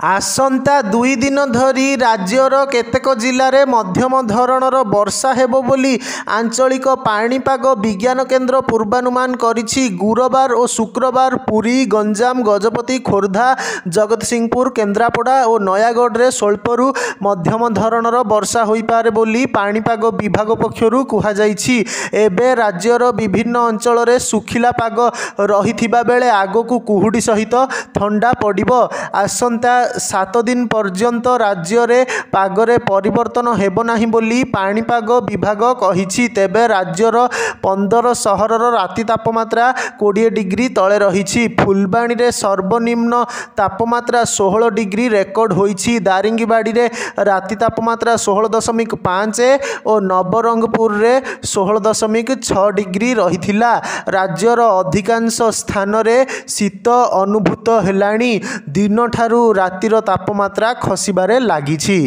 आसंता 2 दिन धरी राज्यर केतेक जिले में मध्यम धरणर वर्षा हेबो बोली आंचलिक पाणीपाग विज्ञान केन्द्र पूर्वानुमान करिछि। गुरुवार और शुक्रवार पुरी, गंजाम, गजपति, खोर्धा, जगतसिंहपुर, केन्द्रापड़ा और नयागढ़ में स्वल्परू मध्यम धरणर वर्षा होई पारे बोली पाणीपाग विभाग पक्षरु कुहाଯାଇଛି। एबे राज्यर विभिन्न अंचल में सुखिला पाग रहिथिबा बेले आगकू कुहुडी सहित ठंडा पड़िबो। आसंता 7 दिन पर्यंत राज्य रे पागरे परिवर्तन हेबो नाही बोली पाणीपाग विभाग कहिछि। तेबे राज्यर 15 सहरर राति तापमात्रा 20 डिग्री तले रहिछि। फुलबाणी रे सर्वनिम्न तापमात्रा 16 डिग्री रेकर्ड होइछि। दारिंगीबाड़ी रे राति तापमात्रा 16.5 और नवरंगपुर रे 16.6 डिग्री रहिथिला। राज्यर अधिकांश स्थान रे शीत अनुभूत हेलाणी। दिन ठारू रातिर तापमात्रा खसिबारे लागिछि।